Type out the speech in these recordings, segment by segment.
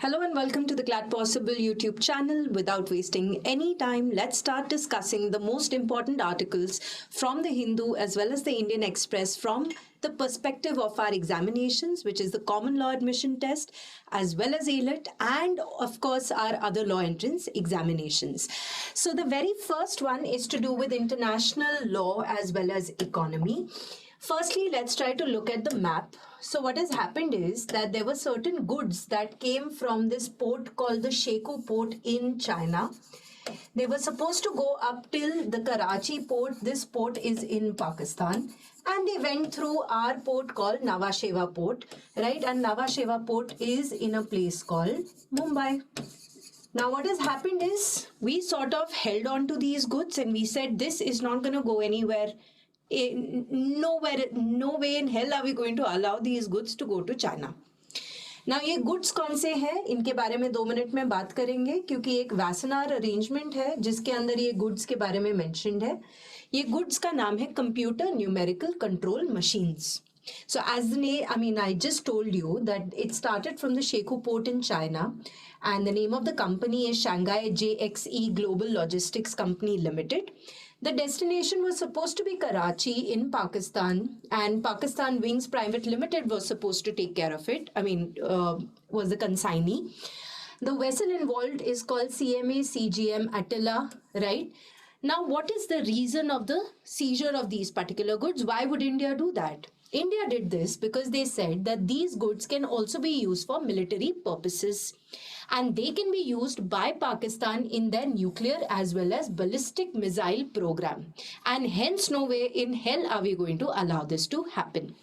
Hello and welcome to the Glad Possible YouTube channel. Without wasting any time, let's start discussing the most important articles from the Hindu as well as the Indian Express from the perspective of our examinations, which is the Common Law Admission Test, as well as ALET, and of course our other law entrance examinations. So the very first one is to do with international law as well as economy. Firstly, let's try to look at the map. So what has happened is that there were certain goods that came from this port called the Sheku port in China. They were supposed to go up till the Karachi port. This port is in Pakistan. And they went through our port called Nhava Sheva port, right? And Nhava Sheva port is in a place called Mumbai. Now what has happened is we sort of held on to these goods and we said this is not going to go anywhere. No way in hell are we going to allow these goods to go to China. Now ये goods कौन से हैं इनके बारे में 2 minute में बात करेंगे क्योंकि एक वैसनार अरेंजमेंट है जिसके अंदर ये goods के बारे में mentioned है. ये goods का नाम है Computer Numerical Control Machines. So as the name, I just told you that it started from the Sheku port in China and the name of the company is Shanghai JXE Global Logistics Company Limited. The destination was supposed to be Karachi in Pakistan and Pakistan Wings Private Limited was supposed to take care of it. Was the consignee. The vessel involved is called CMA CGM Attila, right? Now, what is the reason of the seizure of these particular goods? Why would India do that? India did this because they said that these goods can also be used for military purposes and they can be used by Pakistan in their nuclear as well as ballistic missile program. And hence no way in hell are we going to allow this to happen.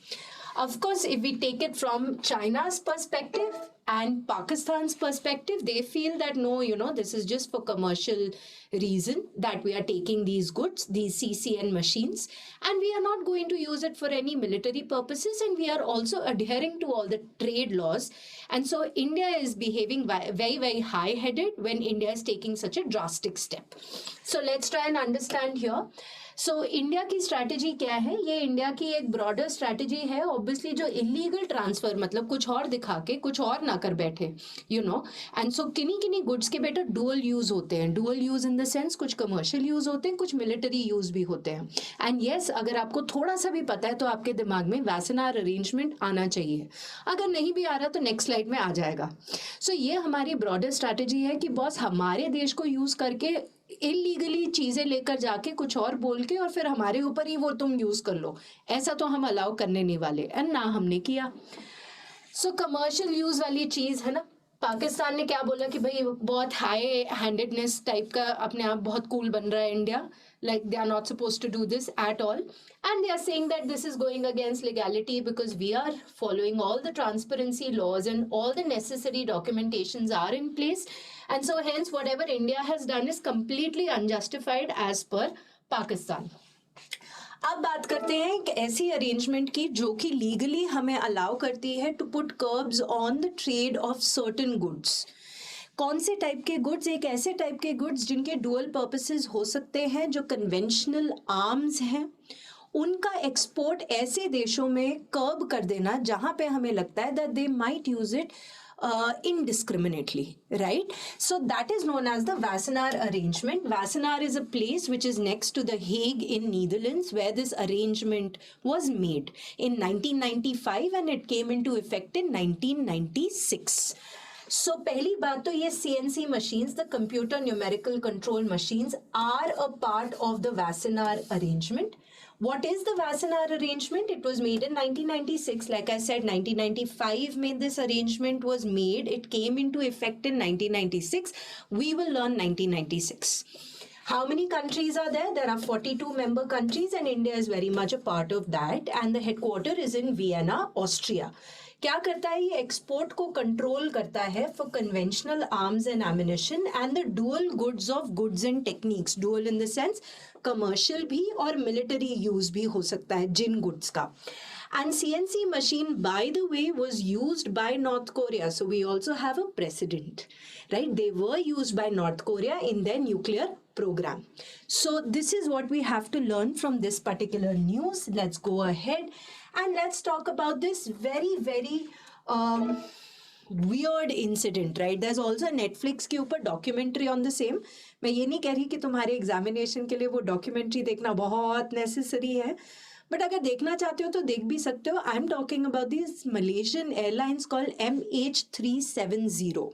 Of course, if we take it from China's perspective and Pakistan's perspective, they feel that no, this is just for commercial reason that we are taking these goods, these CCN machines, and we are not going to use it for any military purposes, and we are also adhering to all the trade laws. And so India is behaving very, very high-headed when India is taking such a drastic step. So let's try and understand here. So India की strategy क्या है? ये India की एक broader strategy है. Obviously जो illegal transfer मतलब कुछ और दिखा के कुछ और ना कर बैठे, एंड सो किन्हीं गुड्स के बेटा डुअल यूज होते हैं. Dual use in the sense कुछ कमर्शियल यूज होते हैं, कुछ मिलिट्री यूज भी होते हैं. एंड यस, अगर आपको थोड़ा सा भी पता है तो आपके दिमाग में वैसनार अरेंजमेंट आना चाहिए. अगर नहीं भी आ रहा तो नेक्स्ट स्लाइड में आ जाएगा. सो ये हमारी ब्रॉडर स्ट्रैटेजी है कि बॉस हमारे देश को यूज करके इलीगली चीजें लेकर जाके कुछ और बोल के और फिर हमारे ऊपर ही वो तुम यूज कर लो, ऐसा तो हम अलाउ करने नहीं वाले. एंड ना हमने किया. सो कमर्शियल यूज वाली चीज है ना. पाकिस्तान ने क्या बोला कि भाई बहुत हाई हैंडेडनेस टाइप का अपने आप बहुत कूल बन रहा है India, like they are not supposed to do this at all, and they are saying that this is going against legality because we are following all the transparency laws and all the necessary documentations are in place, and so hence whatever India has done is completely unjustified as per Pakistan. अब बात करते हैं एक ऐसी arrangement की जो कि legally हमें अलाउ करती है to put curbs on the trade of certain goods. कौन से टाइप के गुड्स? एक ऐसे टाइप के गुड्स जिनके डुअल पर्पसेस हो सकते हैं, जो कन्वेंशनल आर्म्स हैं, उनका एक्सपोर्ट ऐसे देशों में कर्ब कर देना जहां पे हमें लगता है that they might use it indiscriminately, right? So that is known as the Wassenaar arrangement. Wassenaar is a place which is next to the Hague in Netherlands where this arrangement was made in 1995 and it came into effect in 1996. So पहली बात तो ये CNC machines, the computer numerical control machines, are a part of the Wassenaar arrangement. What is the Wassenaar arrangement? It was made in 1996. Like I said, 1995 made this arrangement was made. It came into effect in 1996. We will learn 1996. How many countries are there? There are 42 member countries and India is very much a part of that. And the headquarter is in Vienna, Austria. क्या करता है ये? Export को control करता है for conventional arms and ammunition and the dual goods of goods and techniques. Dual in the sense commercial भी और military use भी हो सकता है जिन गुड्स का. And CNC machine, by the way, was used by North Korea. So we also have a precedent, right? They were used by North Korea in their nuclear program. So this is what we have to learn from this particular news. Let's go ahead and let's talk about this very, very weird incident, right? There's also a Netflix के ऊपर documentary on the same. मैं ये नहीं कह रही कि तुम्हारे examination के लिए वो documentary देखना बहुत necessary है, but अगर देखना चाहते हो तो देख भी सकते हो. I'm talking about these Malaysian airlines called MH370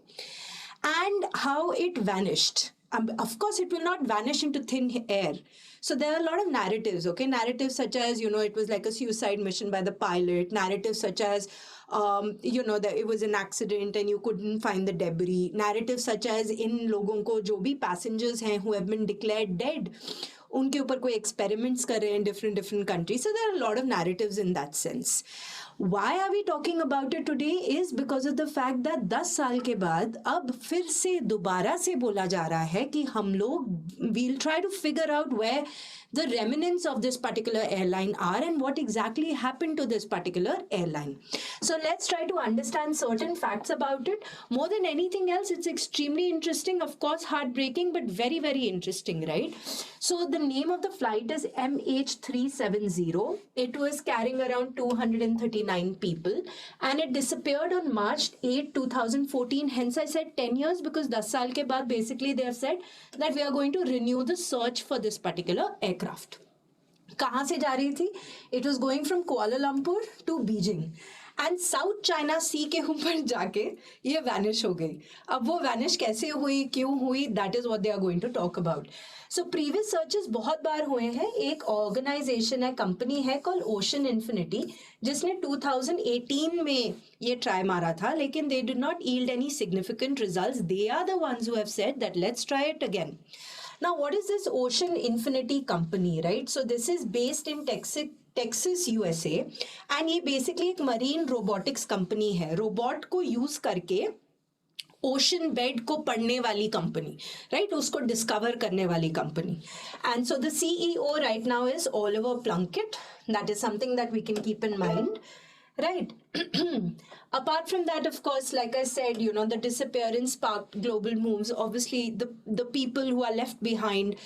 and how it vanished. Of course, it will not vanish into thin air. So there are a lot of narratives, okay? Narratives such as, it was like a suicide mission by the pilot. Narratives such as, that it was an accident and you couldn't find the debris. Narratives such as in लोगों को जो भी passengers हैं who have been declared dead, उनके ऊपर कोई experiments कर रहे हैं in different countries. So there are a lot of narratives in that sense. Why are we talking about it today is because of the fact that 10 साल के बाद अब फिर से दोबारा से बोला जा रहा है कि हम लोग we'll try to figure out where the remnants of this particular airline are and what exactly happened to this particular airline. So let's try to understand certain facts about it. More than anything else, it's extremely interesting, of course, heartbreaking, but very, very interesting, right? So the name of the flight is MH370. It was carrying around 239 people and it disappeared on March 8, 2014. Hence I said 10 years because 10 saal ke baad basically they have said that we are going to renew the search for this particular aircraft. कहाँ से जा रही थी? It was going from Kuala Lumpur to Beijing. And South China Sea के ऊपर जाके ये vanish हो गई. अब वो वैनिश कैसे हुई, क्यों हुई, that is what they are going to talk about. So previous searches बहुत बार हुए हैं. एक ऑर्गेनाइजेशन है, कंपनी है कॉल ओशन इन्फिनिटी, जिसने 2018 में ये ट्राई मारा था, लेकिन they did not yield any significant results. They are the ones who have said that let's try it again. Now, what is this Ocean Infinity company, right? So this is based in Texas, USA, and ये basically एक marine robotics company है. Robot को use करके ocean bed को पढ़ने वाली company, right, उसको discover करने वाली company. And so the CEO right now is Oliver Plunkett. That is something that we can keep in mind. Right. Apart from that, of course, like I said, the disappearance sparked global moves. Obviously, the people who are left behind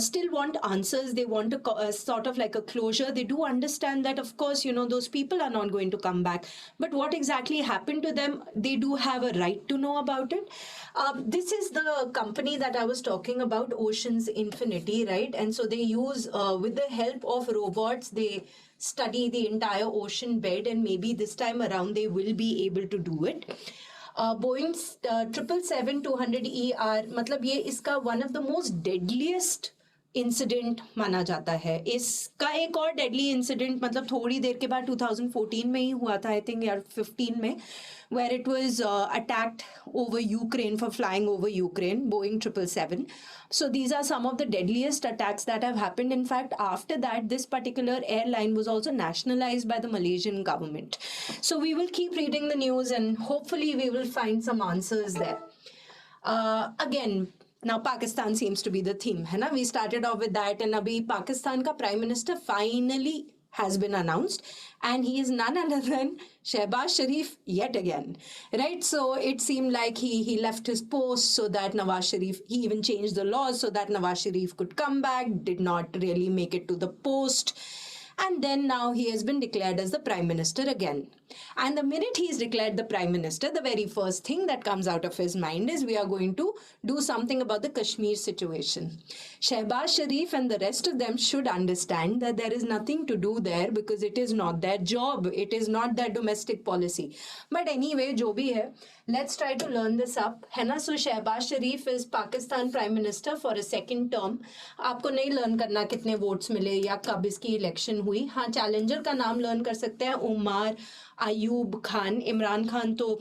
still want answers. They want a sort of like a closure. They do understand that, of course, those people are not going to come back. But what exactly happened to them, they do have a right to know about it. This is the company that I was talking about, Ocean's Infinity, right? And so they use, with the help of robots, they study the entire ocean bed, and maybe this time around they will be able to do it. Boeing 777-200ER, मतलब ये इसका one of the most deadliest incident माना जाता है. इसका एक और deadly incident मतलब थोड़ी देर के बाद 2014 में ही हुआ था, आई थिंक, या 15 में, where it was attacked over Ukraine, for flying over Ukraine, Boeing 777. So these are some of the deadliest attacks that have happened. In fact, after that, this particular airline was also nationalized by the Malaysian government. So we will keep reading the news and hopefully we will find some answers there. Again, now Pakistan seems to be the theme, है ना? We started off with that, and अभी Pakistan का Prime Minister finally has been announced, and he is none other than Shehbaz Sharif yet again, right? So it seemed like he left his post so that Nawaz Sharif, he even changed the laws so that Nawaz Sharif could come back, did not really make it to the post. And then now he has been declared as the Prime Minister again. And the minute he is declared the Prime Minister, the very first thing that comes out of his mind is we are going to do something about the Kashmir situation. Shehbaz Sharif and the rest of them should understand that there is nothing to do there because it is not their job. It is not their domestic policy. But anyway, jo bhi hai, let's try to learn this up. है ना? So Shehbaz Sharif is Pakistan Prime Minister for a second term. आपको नहीं learn करना कितने votes मिले या कब इसकी election हुई. हाँ, challenger का नाम learn कर सकते हैं, उमर अयूब खान. इमरान खान तो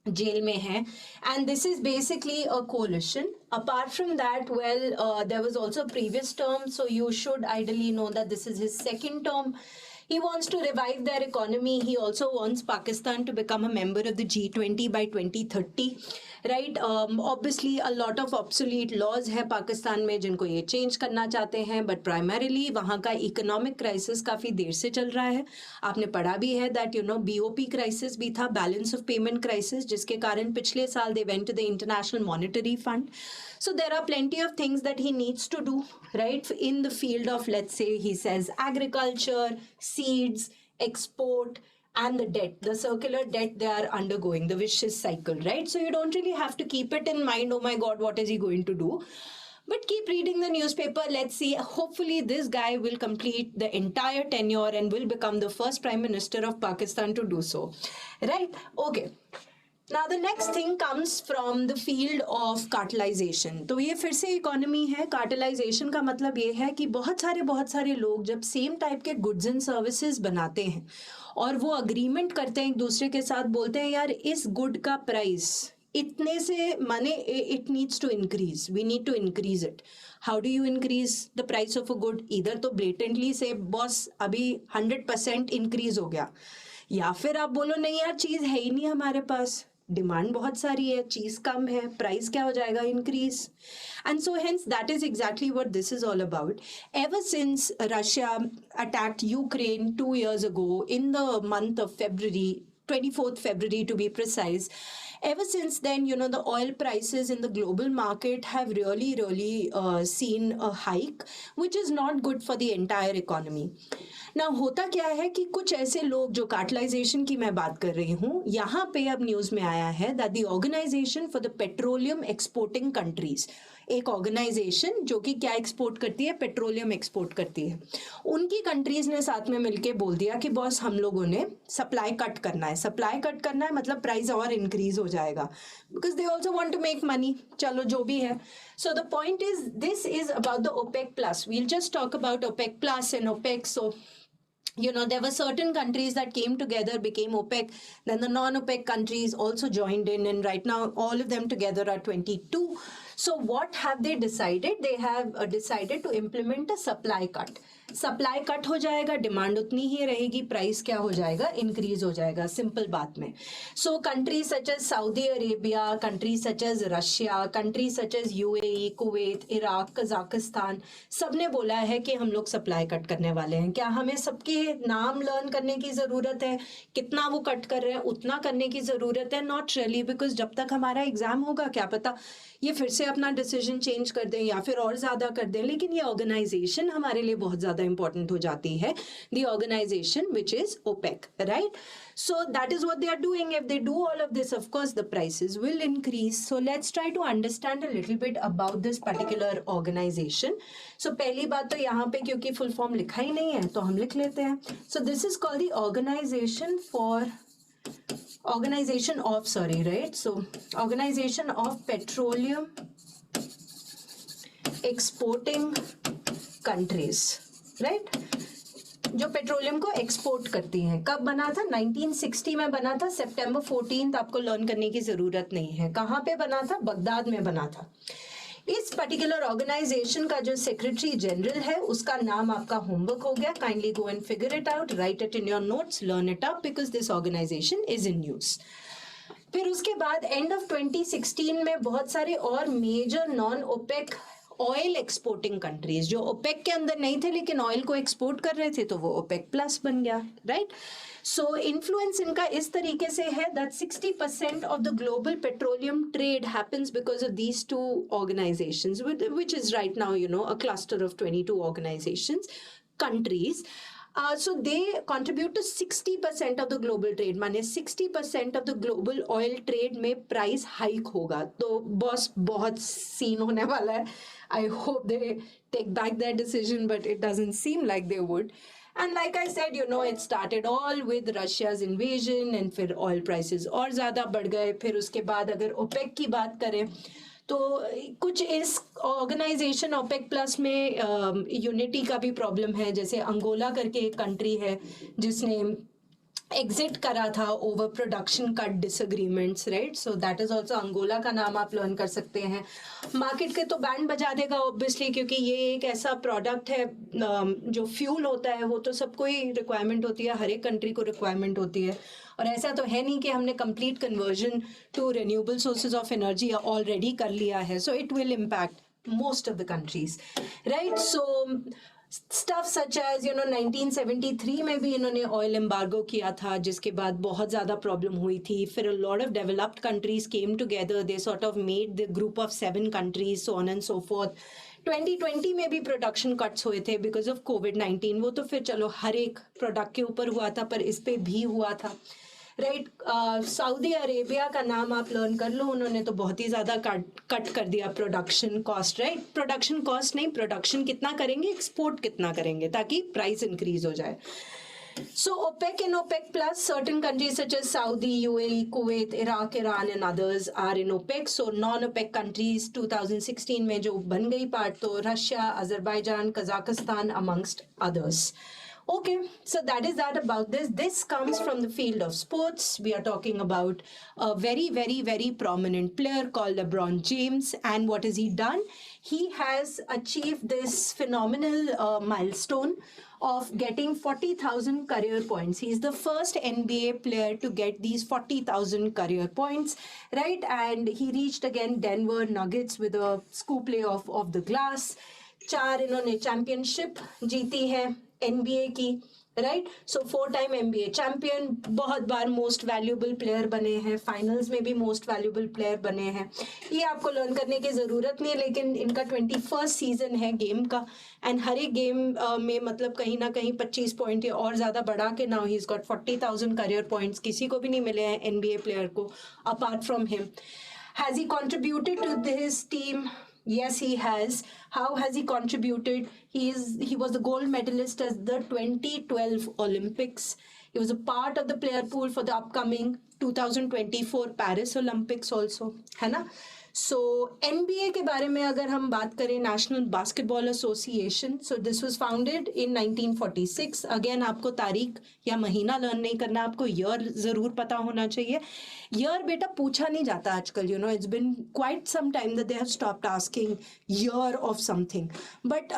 जेल में है. And this is basically a coalition. Apart from that, well, there was also a previous term, so you should ideally know that this is his second term. He wants to revive their economy. He also wants Pakistan to become a member of the G20 by 2030. Right? Obviously, a lot of obsolete laws है पाकिस्तान में जिनको ये change करना चाहते हैं, but primarily वहाँ का economic crisis काफ़ी देर से चल रहा है. आपने पढ़ा भी है that BOP crisis भी था, balance of payment crisis, जिसके कारण पिछले साल they went to the International Monetary Fund. So there are plenty of things that he needs to do, right, in the field of, let's say, he says agriculture, seeds, export, and the debt, the circular debt they are undergoing, the vicious cycle, right? So you don't really have to keep it in mind, oh my God, what is he going to do? But keep reading the newspaper. Let's see. Hopefully, this guy will complete the entire tenure and will become the first Prime Minister of Pakistan to do so. Right? Okay. Now the next thing comes from the field of cartelization. तो ये फिर से economy है. Cartelisation का मतलब ये है कि बहुत सारे लोग जब सेम टाइप के गुड्स एंड सर्विसेज बनाते हैं और वो अग्रीमेंट करते हैं एक दूसरे के साथ, बोलते हैं यार इस गुड का प्राइस इतने से माने it needs to increase, we need to increase it. How do you increase the price of a good? इधर तो ब्लेटेंटली से बॉस अभी 100% इंक्रीज हो गया, या फिर आप बोलो नहीं यार चीज़ है ही नहीं हमारे पास, डिमांड बहुत सारी है, चीज कम है, प्राइस क्या हो जाएगा? Increase. And so hence that is exactly what this is all about. Ever since Russia attacked Ukraine 2 years ago in the month of February, 24th February to be precise, ever since then, you know, the oil prices in the global market have really seen a hike, which is not good for the entire economy. Now, होता क्या है कि कुछ ऐसे लोग जो cartelisation की मैं बात कर रही हूँ, यहाँ पे अब न्यूज में आया है that the Organization for the Petroleum Exporting Countries, एक ऑर्गेनाइजेशन जो कि क्या एक्सपोर्ट करती है? पेट्रोलियम एक्सपोर्ट करती है. उनकी कंट्रीज ने साथ में मिलके बोल दिया कि बॉस हम लोगों ने सप्लाई कट करना है. सप्लाई कट करना है मतलब प्राइस और इंक्रीज हो जाएगा, because they also want to make money. चलो जो भी है. So the point is this is about the OPEC plus. We'll just talk about OPEC plus and OPEC. So you know, there were certain countries that came together, became OPEC, then the non-OPEC countries also joined in, and right now all of them together are 22. So what have they decided? They have decided to implement a supply cut. Supply cut हो जाएगा, demand उतनी ही रहेगी, price क्या हो जाएगा? Increase हो जाएगा. Simple बात में. So countries such as Saudi Arabia, countries such as Russia, countries such as UAE, Kuwait, Iraq, Kazakhstan, सबने बोला है कि हम लोग सप्लाई कट करने वाले हैं. क्या हमें सबके नाम लर्न करने की जरूरत है? कितना वो कट कर रहे हैं उतना करने की जरूरत है? नॉट रियली, बिकॉज जब तक हमारा एग्जाम होगा क्या पता ये फिर से अपना डिसीजन चेंज कर दें या फिर और ज़्यादा कर दें. लेकिन ये ऑर्गेनाइजेशन हमारे लिए बहुत ज़्यादा इंपॉर्टेंट हो जाती है, the organisation which is OPEC, right? So that is what they are doing. If they do all of this, of course, the prices will increase. So let's try to understand a little bit about this particular organization. So पहली बात तो यहाँ पे क्योंकि full form लिखा ही नहीं है तो हम लिख लेते हैं. So this is called the Organization of Petroleum Exporting Countries, right? जो पेट्रोलियम को एक्सपोर्ट करती हैं. कब बना था? 1960 में बना था. सितंबर 14 आपको लर्न करने की जरूरत नहीं है. कहाँ पे बना था? बगदाद में बना था. इस पर्टिकुलर ऑर्गेनाइजेशन का जो सेक्रेटरी जनरल है उसका नाम आपका होमवर्क हो गया. Kindly go and figure it out, write it in your notes, learn it up, because this organisation is in news. फिर उसके बाद एंड ऑफ 2016 में बहुत सारे और major non OPEC oil exporting countries जो ओपेक के अंदर नहीं थे लेकिन ऑयल को एक्सपोर्ट कर रहे थे तो वो ओपेक प्लस बन गया, राइट? सो इन्फ्लुएंस इनका इस तरीके से है that 60% of the global petroleum trade happens because of these two organisations, which is right now you know a cluster of 22 organisations, countries. So they contribute to 60% of the global trade. माने 60% of the global oil trade में price hike होगा. तो boss बहुत scene होने वाला है. I hope they take back their decision, but it doesn't seem like they would. And like I said, you know, it started all with Russia's invasion and फिर oil prices और ज़्यादा बढ़ गए. फिर उसके बाद अगर OPEC की बात करें तो कुछ इस ऑर्गेनाइजेशन ओपेक प्लस में यूनिटी का भी प्रॉब्लम है. जैसे अंगोला करके एक कंट्री है जिसने एग्जिट करा था over production cut disagreements, right? So that is also Angola का नाम आप लर्न कर सकते हैं. मार्केट के तो बैंड बजा देगा ऑब्वियसली, क्योंकि ये एक ऐसा प्रोडक्ट है जो फ्यूल होता है वो तो सबको ही रिक्वायरमेंट होती है, हर एक कंट्री को रिक्वायरमेंट होती है. और ऐसा तो है नहीं कि हमने complete conversion to renewable sources of energy already कर लिया है. So it will impact most of the countries, right? So stuff such as you know 1973 में भी इन्होंने ऑयल एम्बार्गो किया था जिसके बाद बहुत ज़्यादा प्रॉब्लम हुई थी. फिर a lot of developed countries came together, they sort of made the group of 7 countries, so on and so forth. 2020 में भी प्रोडक्शन कट्स हुए थे बिकॉज ऑफ कोविड-19, वो तो फिर चलो हर एक प्रोडक्ट के ऊपर हुआ था, पर इस पे भी हुआ था, राइट। सऊदी अरेबिया का नाम आप लर्न कर लो, उन्होंने तो बहुत ही ज़्यादा कट कर दिया production cost, right. Production cost नहीं, प्रोडक्शन कितना करेंगे, एक्सपोर्ट कितना करेंगे, ताकि प्राइस इंक्रीज हो जाए. So OPEC and OPEC plus, certain countries such as Saudi, UAE, Kuwait, Iraq, Iran and others are in OPEC. So non-OPEC countries 2016 में जो बन गई पार्ट, तो Russia, Azerbaijan, Kazakhstan amongst others. Okay, so that is that about this. This comes from the field of sports. We are talking about a very, very, very prominent player called LeBron James. And what has he done? He has achieved this phenomenal milestone of getting 40,000 career points. He's the first NBA player to get these 40,000 career points, right? And he reached again Denver Nuggets with a scoop play of the glass. 4 इन्होंने championship जीती है NBA की, right. सो 4 time NBA champion, बहुत बार most valuable player बने हैं, finals में भी most valuable player बने हैं. ये आपको लर्न करने की ज़रूरत नहीं है, लेकिन इनका 21st सीजन है गेम का, एंड हर एक गेम में मतलब कहीं ना कहीं 25 पॉइंट या और ज़्यादा बढ़ा के now he is got 40,000 career points. किसी को भी नहीं मिले हैं NBA प्लेयर को apart from him. Has he contributed to this team? Yes, he has. How has he contributed? He was the gold medalist at the 2012 Olympics. He was a part of the player pool for the upcoming 2024 Paris Olympics also, है ना. So NBA के बारे में अगर हम बात करें, National Basketball Association, so this was founded in 1946. Again, आपको तारीख या महीना लर्न नहीं करना, आपको ईयर ज़रूर पता होना चाहिए. ईयर बेटा पूछा नहीं जाता आजकल, you know, it's been quite some time that they have stopped asking year of something. But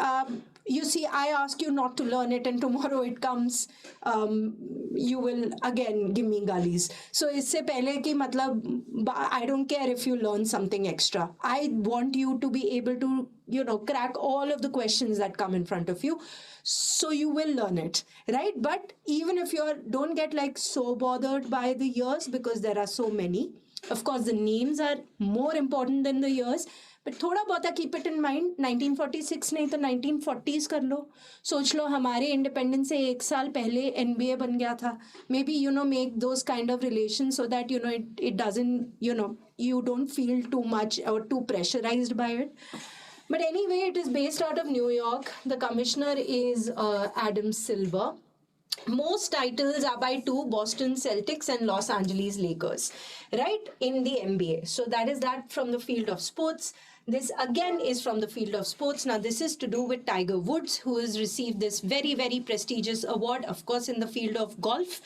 you see, I ask you not to learn it and tomorrow it comes, you will again give me galis. So इससे पहले कि मतलब I don't care if you learn something extra. I want you to be able to, you know, crack all of the questions that come in front of you. So you will learn it, right? But even if you don't get like so bothered by the years, because there are so many. Of course, the names are more important than the years. But थोड़ा बहुत keep it in mind, 1946 नहीं तो 1940s कर लो. सोच लो हमारे independence से 1 साल पहले NBA बन गया था. May be you know make those kind of relation so that you know it doesn't, you know, you don't feel too much or too pressurized by it. But anyway, it is based out of New York. The commissioner is Adam Silver. Most titles are by 2 Boston Celtics and Los Angeles Lakers, right, in the NBA. So that is that from the field of sports. This again is from the field of sports. Now this is to do with Tiger Woods, who has received this very, very prestigious award, of course, in the field of golf.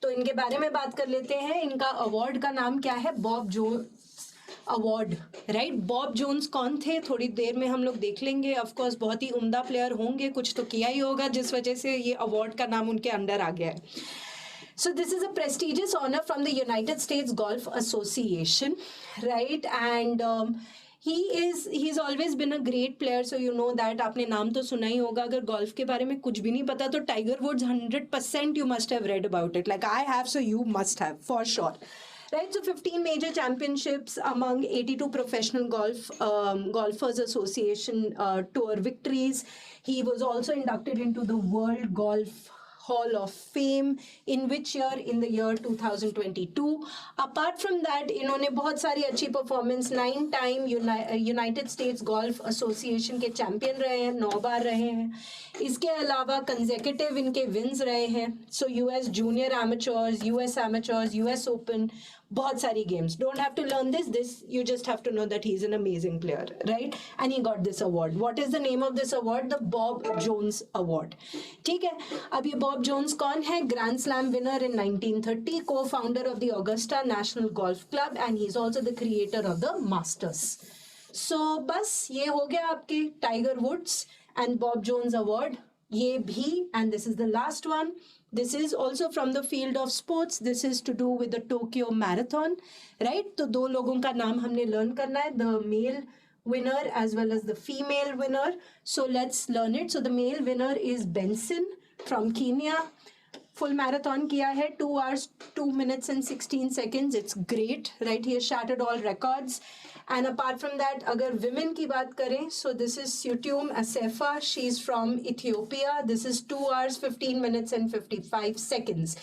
तो इनके बारे में बात कर लेते हैं. इनका award का नाम क्या है? Bob Jones award, right. Bob Jones कौन थे, थोड़ी देर में हम लोग देख लेंगे. ऑफ कोर्स बहुत ही उम्दा प्लेयर होंगे, कुछ तो किया ही होगा जिस वजह से ये अवार्ड का नाम उनके अंडर आ गया है. So this is a prestigious honor from the United States Golf Association, right? And he's always been a great player, so you know that. आपने नाम तो सुना ही होगा. अगर गोल्फ के बारे में कुछ भी नहीं पता तो tiger woods 100% you must have read about it, like I have, so you must have for sure. Right, so 15 major championships among 82 professional golfers association tour victories. He was also inducted into the World Golf Hall of Fame. In which year? In the year 2022. Apart from that, इन्होंने बहुत सारी अच्छी performance, 9 time United States Golf Association के champion रहे हैं, 9 बार रहे हैं. इसके अलावा consecutive इनके wins रहे हैं. So US Junior Amateurs, US Amateurs, US Open, बहुत सारी games. Don't have to learn this you just have to know that he's an amazing player, right? And he got this award. What is the name of this award? The Bob Jones Award. ठीक है. अब ये Bob Jones कौन है? Grand Slam winner in 1930, co-founder of the Augusta National Golf Club, and he's also the creator of the Masters. So बस ये हो गया आपके Tiger Woods and Bob Jones Award. ये भी, and this is the last one. This is also from the field of sports. This is to do with the Tokyo Marathon, right? तो 2 लोगों का नाम हमने learn करना है, the male winner as well as the female winner. So let's learn it. So the male winner is Benson from Kenya. full marathon किया है, 2 hours 2 minutes and 16 seconds. It's great, right? He has shattered all records. And apart from that, अगर women की बात करें, so this is Sutum Asefa. She's from Ethiopia. This is 2 hours 15 minutes and 55 seconds.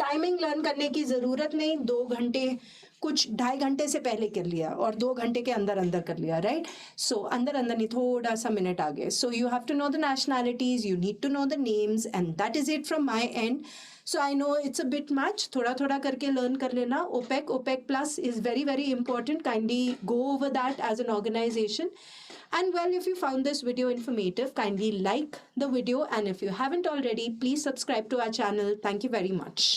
Timing learn करने की ज़रूरत नहीं, 2 घंटे कुछ 2.5 घंटे से पहले कर लिया और 2 घंटे के अंदर अंदर कर लिया, राइट? सो अंदर अंदर नहीं, थोड़ा सा मिनट आगे. So you have to know the nationalities, you need to know the names, and that is it from my end. So I know it's a bit much. थोड़ा थोड़ा करके learn कर लेना. OPEC Plus is very, very important. Kindly go over that as an organization. And well, if you found this video informative, kindly like the video. And if you haven't already, please subscribe to our channel. Thank you very much.